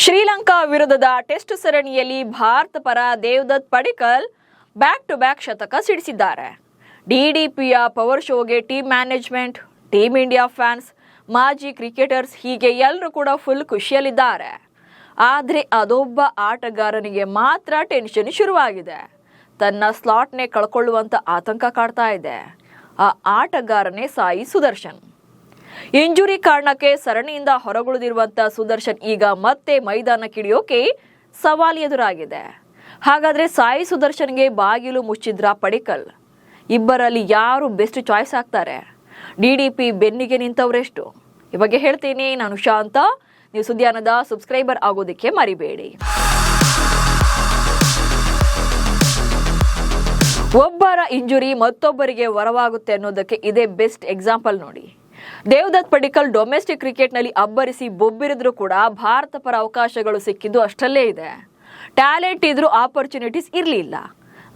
ಶ್ರೀಲಂಕಾ ವಿರುದ್ಧದ ಟೆಸ್ಟ್ ಸರಣಿಯಲ್ಲಿ ಭಾರತ ಪರ Devdutt Padikkal back to back ಶತಕ ಸಿಡಿಸಿದ್ದಾರೆ. ಡಿಡಿಪಿಯ ಪವರ್ ಶೋಗೆ team management, team India fans, ಮಾಜಿ ಕ್ರಿಕೆಟರ್ಸ್ ಹೀಗೆ ಎಲ್ಲರೂ ಕೂಡ ಫುಲ್ ಖುಷಿಯಲ್ಲಿದ್ದಾರೆ. ಆದರೆ ಅದೊಬ್ಬ ಆಟಗಾರನಿಗೆ ಮಾತ್ರ ಟೆನ್ಷನ್ ಶುರುವಾಗಿದೆ. ತನ್ನ ಸ್ಲಾಟ್ನೇ ಕಳ್ಕೊಳ್ಳುವಂತ ಆತಂಕ ಕಾಡ್ತಾ ಇದೆ. ಆ ಆಟಗಾರನೇ ಸಾಯಿ ಸುದರ್ಶನ್. ಇಂಜುರಿ ಕಾರಣಕ್ಕೆ ಸರಣಿಯಿಂದ ಹೊರಗುಳಿದಿರುವಂತಹ ಸುದರ್ಶನ್ ಈಗ ಮತ್ತೆ ಮೈದಾನಕ್ಕಿಳಿಯೋಕೆ ಸವಾಲು ಎದುರಾಗಿದೆ. ಹಾಗಾದ್ರೆ ಸಾಯಿ ಸುದರ್ಶನ್ಗೆ ಬಾಗಿಲು ಮುಚ್ಚಿದ್ರ ಪಡಿಕ್ಕಲ್? ಇಬ್ಬರಲ್ಲಿ ಯಾರು ಬೆಸ್ಟ್ ಚಾಯ್ಸ್ ಆಗ್ತಾರೆ? ಡಿಡಿಪಿ ಬೆನ್ನಿಗೆ ನಿಂತವರೆಷ್ಟು? ಈ ಬಗ್ಗೆ ಹೇಳ್ತೀನಿ. ನಾನು ಶಾಂತ. ನೀವು ಸುದ್ದಿಯಾನದ ಸಬ್ಸ್ಕ್ರೈಬರ್ ಆಗೋದಕ್ಕೆ ಮರಿಬೇಡಿ. ಒಬ್ಬರ ಇಂಜುರಿ ಮತ್ತೊಬ್ಬರಿಗೆ ವರವಾಗುತ್ತೆ ಅನ್ನೋದಕ್ಕೆ ಇದೇ ಬೆಸ್ಟ್ ಎಕ್ಸಾಂಪಲ್ ನೋಡಿ. ದೇವದತ್ ಪಡಿಕ್ಕಲ್ ಡೊಮೆಸ್ಟಿಕ್ ಕ್ರಿಕೆಟ್ನಲ್ಲಿ ಅಬ್ಬರಿಸಿ ಬೊಬ್ಬಿರಿದ್ರು ಕೂಡ ಭಾರತ ಪರ ಅವಕಾಶಗಳು ಸಿಕ್ಕಿದ್ದು ಅಷ್ಟಲ್ಲೇ ಇದೆ. ಟ್ಯಾಲೆಂಟ್ ಇದ್ರೂ ಆಪರ್ಚುನಿಟೀಸ್ ಇರಲಿಲ್ಲ.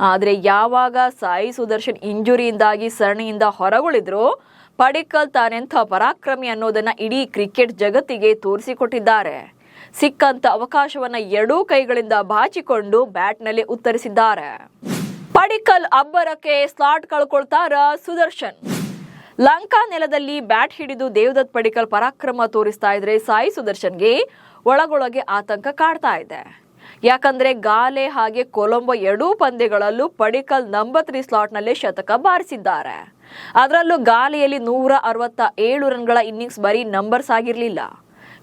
ಆದರೆ ಯಾವಾಗ ಸಾಯಿ ಸುದರ್ಶನ್ ಇಂಜುರಿಯಿಂದಾಗಿ ಸರಣಿಯಿಂದ ಹೊರಗುಳಿದ್ರು, ಪಡಿಕ್ಕಲ್ ತಾನೆಂಥ ಪರಾಕ್ರಮಿ ಅನ್ನೋದನ್ನ ಇಡೀ ಕ್ರಿಕೆಟ್ ಜಗತ್ತಿಗೆ ತೋರಿಸಿಕೊಟ್ಟಿದ್ದಾರೆ. ಸಿಕ್ಕಂತ ಅವಕಾಶವನ್ನ ಎರಡೂ ಕೈಗಳಿಂದ ಬಾಚಿಕೊಂಡು ಬ್ಯಾಟ್ನಲ್ಲಿ ಉತ್ತರಿಸಿದ್ದಾರೆ. ಪಡಿಕ್ಕಲ್ ಅಬ್ಬರಕ್ಕೆ ಸ್ಲಾಟ್ ಕಳ್ಕೊಳ್ತಾರ ಸುದರ್ಶನ್. ಲಂಕಾ ನೆಲದಲ್ಲಿ ಬ್ಯಾಟ್ ಹಿಡಿದು ದೇವದತ್ ಪಡಿಕ್ಕಲ್ ಪರಾಕ್ರಮ ತೋರಿಸ್ತಾ ಇದ್ರೆ ಸಾಯಿ ಸುದರ್ಶನ್ಗೆ ಒಳಗೊಳಗೆ ಆತಂಕ ಕಾಡ್ತಾ ಇದೆ. ಯಾಕಂದ್ರೆ ಗಾಲೆ ಹಾಗೆ ಕೊಲಂಬೋ ಎರಡೂ ಪಂದ್ಯಗಳಲ್ಲೂ ಪಡಿಕ್ಕಲ್ ನಂಬರ್ 3 ಸ್ಲಾಟ್ನಲ್ಲೇ ಶತಕ ಬಾರಿಸಿದ್ದಾರೆ. ಅದರಲ್ಲೂ ಗಾಲೆಯಲ್ಲಿ 167 ರನ್ಗಳ ಇನ್ನಿಂಗ್ಸ್ ಬರೀ ನಂಬರ್ಸ್ ಆಗಿರಲಿಲ್ಲ.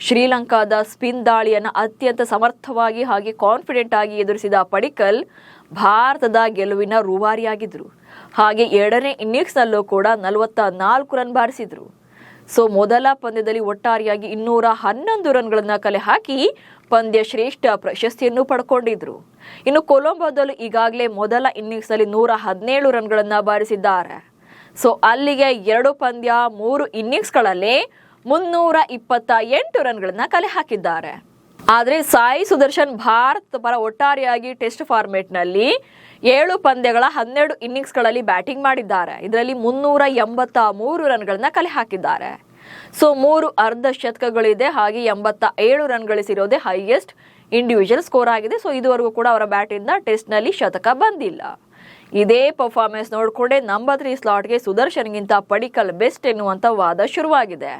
ಶ್ರೀಲಂಕಾದ ಸ್ಪಿನ್ ದಾಳಿಯನ್ನು ಅತ್ಯಂತ ಸಮರ್ಥವಾಗಿ ಹಾಗೆ ಕಾನ್ಫಿಡೆಂಟ್ ಆಗಿ ಎದುರಿಸಿದ ಪಡಿಕ್ಕಲ್ ಭಾರತದ ಗೆಲುವಿನ ರೂವಾರಿಯಾಗಿದ್ರು. ಹಾಗೆ ಎರಡನೇ ಇನ್ನಿಂಗ್ಸ್ನಲ್ಲೂ ಕೂಡ 44 ರನ್ ಬಾರಿಸಿದ್ರು. ಸೊ ಮೊದಲ ಪಂದ್ಯದಲ್ಲಿ ಒಟ್ಟಾರೆಯಾಗಿ 211 ರನ್ಗಳನ್ನ ಕಲೆ ಹಾಕಿ ಪಂದ್ಯ ಶ್ರೇಷ್ಠ ಪ್ರಶಸ್ತಿಯನ್ನು ಪಡ್ಕೊಂಡಿದ್ರು. ಇನ್ನು ಕೊಲಂಬೋದಲ್ಲೂ ಈಗಾಗಲೇ ಮೊದಲ ಇನ್ನಿಂಗ್ಸ್ನಲ್ಲಿ 117 ರನ್ಗಳನ್ನ ಬಾರಿಸಿದ್ದಾರೆ. ಸೊ ಅಲ್ಲಿಗೆ 2 ಪಂದ್ಯ 3 ಇನ್ನಿಂಗ್ಸ್ಗಳಲ್ಲೇ 328 ರನ್ಗಳನ್ನ ಕಲೆ ಹಾಕಿದ್ದಾರೆ. ಆದರೆ ಸಾಯಿ ಸುದರ್ಶನ್ ಭಾರತ ಪರ ಒಟ್ಟಾರೆಯಾಗಿ ಟೆಸ್ಟ್ ಫಾರ್ಮೆಟ್ನಲ್ಲಿ 7 ಪಂದ್ಯಗಳ 12 ಇನ್ನಿಂಗ್ಸ್ಗಳಲ್ಲಿ ಬ್ಯಾಟಿಂಗ್ ಮಾಡಿದ್ದಾರೆ. ಇದರಲ್ಲಿ 383 ರನ್ಗಳನ್ನ ಕಲೆ ಹಾಕಿದ್ದಾರೆ. ಸೊ 3 ಅರ್ಧ ಶತಕಗಳಿದೆ. ಹಾಗೆ 87 ರನ್ ಗಳಿಸಿರೋದೇ ಹೈಯೆಸ್ಟ್ ಇಂಡಿವಿಜುವಲ್ ಸ್ಕೋರ್ ಆಗಿದೆ. ಸೊ ಇದುವರೆಗೂ ಕೂಡ ಅವರ ಬ್ಯಾಟಿಂದ ಟೆಸ್ಟ್ನಲ್ಲಿ ಶತಕ ಬಂದಿಲ್ಲ. ಇದೇ ಪರ್ಫಾರ್ಮೆನ್ಸ್ ನೋಡಿಕೊಂಡೇ ನಂಬರ್ 3 ಸ್ಲಾಟ್ಗೆ ಸುದರ್ಶನ್ಗಿಂತ ಪಡಿಕ್ಕಲ್ ಬೆಸ್ಟ್ ಎನ್ನುವಂತ ವಾದ ಶುರುವಾಗಿದೆ.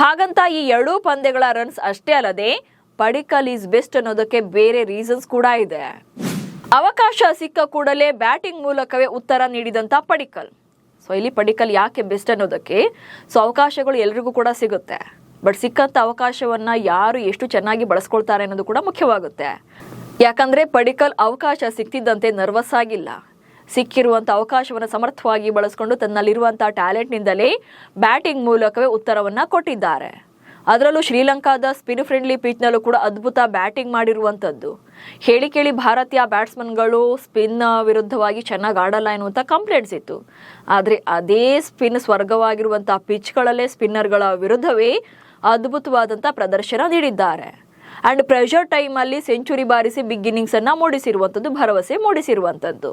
ಹಾಗಂತ ಈ 2 ಪಂದ್ಯಗಳ ರನ್ಸ್ ಅಷ್ಟೇ ಅಲ್ಲದೆ ಪಡಿಕ್ಕಲ್ ಈಸ್ ಬೆಸ್ಟ್ ಅನ್ನೋದಕ್ಕೆ ಬೇರೆ ರೀಸನ್ಸ್ ಕೂಡ ಇದೆ. ಅವಕಾಶ ಸಿಕ್ಕ ಕೂಡಲೇ ಬ್ಯಾಟಿಂಗ್ ಮೂಲಕವೇ ಉತ್ತರ ನೀಡಿದಂತ ಪಡಿಕ್ಕಲ್. ಸೊ ಇಲ್ಲಿ ಪಡಿಕ್ಕಲ್ ಯಾಕೆ ಬೆಸ್ಟ್ ಅನ್ನೋದಕ್ಕೆ, ಸೊ ಅವಕಾಶಗಳು ಎಲ್ರಿಗೂ ಕೂಡ ಸಿಗುತ್ತೆ. ಬಟ್ ಸಿಕ್ಕಂತ ಅವಕಾಶವನ್ನ ಯಾರು ಎಷ್ಟು ಚೆನ್ನಾಗಿ ಬಳಸ್ಕೊಳ್ತಾರೆ ಅನ್ನೋದು ಕೂಡ ಮುಖ್ಯವಾಗುತ್ತೆ. ಯಾಕಂದ್ರೆ ಪಡಿಕ್ಕಲ್ ಅವಕಾಶ ಸಿಕ್ತಿದ್ದಂತೆ ನರ್ವಸ್ ಆಗಿಲ್ಲ. ಸಿಕ್ಕಿರುವಂತ ಅವಕಾಶವನ್ನು ಸಮರ್ಥವಾಗಿ ಬಳಸಿಕೊಂಡು ತನ್ನಲ್ಲಿರುವಂತಹ ಟ್ಯಾಲೆಂಟ್ನಿಂದಲೇ ಬ್ಯಾಟಿಂಗ್ ಮೂಲಕವೇ ಉತ್ತರವನ್ನ ಕೊಟ್ಟಿದ್ದಾರೆ. ಅದರಲ್ಲೂ ಶ್ರೀಲಂಕಾದ ಸ್ಪಿನ್ ಫ್ರೆಂಡ್ಲಿ ಪಿಚ್ನಲ್ಲೂ ಕೂಡ ಅದ್ಭುತ ಬ್ಯಾಟಿಂಗ್ ಮಾಡಿರುವಂಥದ್ದು. ಹೇಳಿ ಕೇಳಿ ಭಾರತೀಯ ಬ್ಯಾಟ್ಸ್ಮನ್ಗಳು ಸ್ಪಿನ್ ವಿರುದ್ಧವಾಗಿ ಚೆನ್ನಾಗಿ ಆಡಲ್ಲ ಎನ್ನುವಂಥ ಕಂಪ್ಲೇಂಟ್ಸ್ ಇತ್ತು. ಆದರೆ ಅದೇ ಸ್ಪಿನ್ ಸ್ವರ್ಗವಾಗಿರುವಂತಹ ಪಿಚ್ಗಳಲ್ಲೇ ಸ್ಪಿನ್ನರ್ಗಳ ವಿರುದ್ಧವೇ ಅದ್ಭುತವಾದಂಥ ಪ್ರದರ್ಶನ ನೀಡಿದ್ದಾರೆ. ಅಂಡ್ ಪ್ರೆಷರ್ ಟೈಮಲ್ಲಿ ಸೆಂಚುರಿ ಬಾರಿಸಿ ಬಿಗ್ ಇನ್ನಿಂಗ್ಸ್ ಅನ್ನ ಮೂಡಿಸಿರುವಂಥದ್ದು, ಭರವಸೆ ಮೂಡಿಸಿರುವಂಥದ್ದು.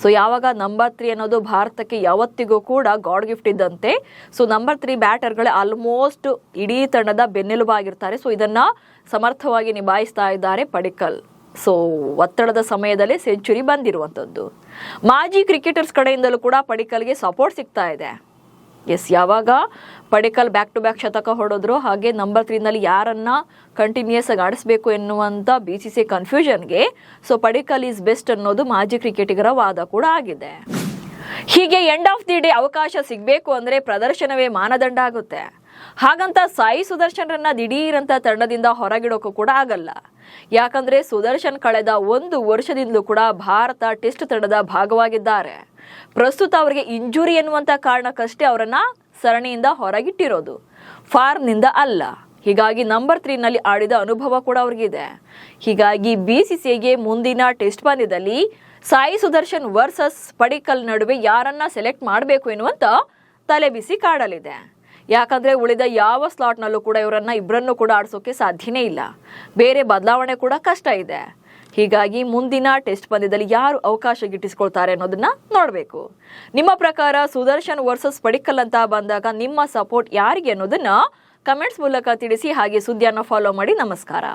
ಸೊ ಯಾವಾಗ ನಂಬರ್ 3 ಅನ್ನೋದು ಭಾರತಕ್ಕೆ ಯಾವತ್ತಿಗೂ ಕೂಡ ಗಾಡ್ ಗಿಫ್ಟ್ ಇದ್ದಂತೆ. ಸೊ ನಂಬರ್ 3 ಬ್ಯಾಟರ್ಗಳೇ ಆಲ್ಮೋಸ್ಟ್ ಇಡೀ ತಂಡದ ಬೆನ್ನೆಲುಬಾಗಿರ್ತಾರೆ. ಸೊ ಇದನ್ನ ಸಮರ್ಥವಾಗಿ ನಿಭಾಯಿಸ್ತಾ ಇದ್ದಾರೆ ಪಡಿಕ್ಕಲ್. ಸೊ ಒತ್ತಡದ ಸಮಯದಲ್ಲಿ ಸೆಂಚುರಿ ಬಂದಿರುವಂಥದ್ದು. ಮಾಜಿ ಕ್ರಿಕೆಟರ್ಸ್ ಕಡೆಯಿಂದಲೂ ಕೂಡ ಪಡಿಕ್ಕಲ್ಗೆ ಸಪೋರ್ಟ್ ಸಿಗ್ತಾ ಇದೆ. ಯಾವಾಗ ಪಡಿಕ್ಕಲ್ ಬ್ಯಾಕ್ ಟು ಬ್ಯಾಕ್ ಶತಕ ಹೊಡೆದ್ರು, ಹಾಗೆ ನಂಬರ್ 3ನಲ್ಲಿ ಯಾರನ್ನ ಕಂಟಿನ್ಯೂಸ್ ಆಗಿ ಆಡಿಸಬೇಕು ಎನ್ನುವಂತ BCCI ಕನ್ಫ್ಯೂಷನ್ಗೆ ಸೊ ಪಡಿಕ್ಕಲ್ ಈಸ್ ಬೆಸ್ಟ್ ಅನ್ನೋದು ಮಾಜಿ ಕ್ರಿಕೆಟಿಗರ ವಾದ ಕೂಡ ಆಗಿದೆ. ಹೀಗೆ ಎಂಡ್ ಆಫ್ ದಿ ಡೇ ಅವಕಾಶ ಸಿಗಬೇಕು ಅಂದ್ರೆ ಪ್ರದರ್ಶನವೇ ಮಾನದಂಡ ಆಗುತ್ತೆ. ಹಾಗಂತ ಸಾಯಿ ಸುದರ್ಶನ್ರನ್ನ ದಿಢೀರಂತ ತಂಡದಿಂದ ಹೊರಗಿಡೋಕು ಕೂಡ ಆಗಲ್ಲ. ಯಾಕಂದ್ರೆ ಸುದರ್ಶನ್ ಕಳೆದ 1 ವರ್ಷದಿಂದಲೂ ಕೂಡ ಭಾರತ ಟೆಸ್ಟ್ ತಂಡದ ಭಾಗವಾಗಿದ್ದಾರೆ. ಪ್ರಸ್ತುತ ಅವರಿಗೆ ಇಂಜುರಿ ಎನ್ನುವಂತ ಕಾರಣಕ್ಕಷ್ಟೇ ಅವರನ್ನ ಸರಣಿಯಿಂದ ಹೊರಗಿಟ್ಟಿರೋದು, ಫಾರ್ಮ್ನಿಂದ ಅಲ್ಲ. ಹೀಗಾಗಿ ನಂಬರ್ 3ನಲ್ಲಿ ಆಡಿದ ಅನುಭವ ಕೂಡ ಅವ್ರಿಗಿದೆ. ಹೀಗಾಗಿ BCCIಗೆ ಮುಂದಿನ ಟೆಸ್ಟ್ ಪಂದ್ಯದಲ್ಲಿ ಸಾಯಿ ಸುದರ್ಶನ್ ವರ್ಸಸ್ ಪಡಿಕ್ಕಲ್ ನಡುವೆ ಯಾರನ್ನ ಸೆಲೆಕ್ಟ್ ಮಾಡಬೇಕು ಎನ್ನುವಂತ ತಲೆಬಿಸಿ ಕಾಡಲಿದೆ. ಯಾಕಂದ್ರೆ ಉಳಿದ ಯಾವ ಸ್ಲಾಟ್ನಲ್ಲೂ ಕೂಡ ಇಬ್ಬರನ್ನು ಕೂಡ ಆಡಿಸೋಕೆ ಸಾಧ್ಯನೇ ಇಲ್ಲ. ಬೇರೆ ಬದಲಾವಣೆ ಕೂಡ ಕಷ್ಟ ಇದೆ. ಹೀಗಾಗಿ ಮುಂದಿನ ಟೆಸ್ಟ್ ಪಂದ್ಯದಲ್ಲಿ ಯಾರು ಅವಕಾಶ ಗಿಟ್ಟಿಸಿಕೊಳ್ತಾರೆ ಅನ್ನೋದನ್ನ ನೋಡಬೇಕು. ನಿಮ್ಮ ಪ್ರಕಾರ ಸುದರ್ಶನ್ ವರ್ಸಸ್ ಪಡಿಕ್ಕಲ್ ಅಂತ ಬಂದಾಗ ನಿಮ್ಮ ಸಪೋರ್ಟ್ ಯಾರಿಗೆ ಅನ್ನೋದನ್ನ ಕಮೆಂಟ್ಸ್ ಮೂಲಕ ತಿಳಿಸಿ. ಹಾಗೆ ಸುದ್ದಿಯನ್ನು ಫಾಲೋ ಮಾಡಿ. ನಮಸ್ಕಾರ.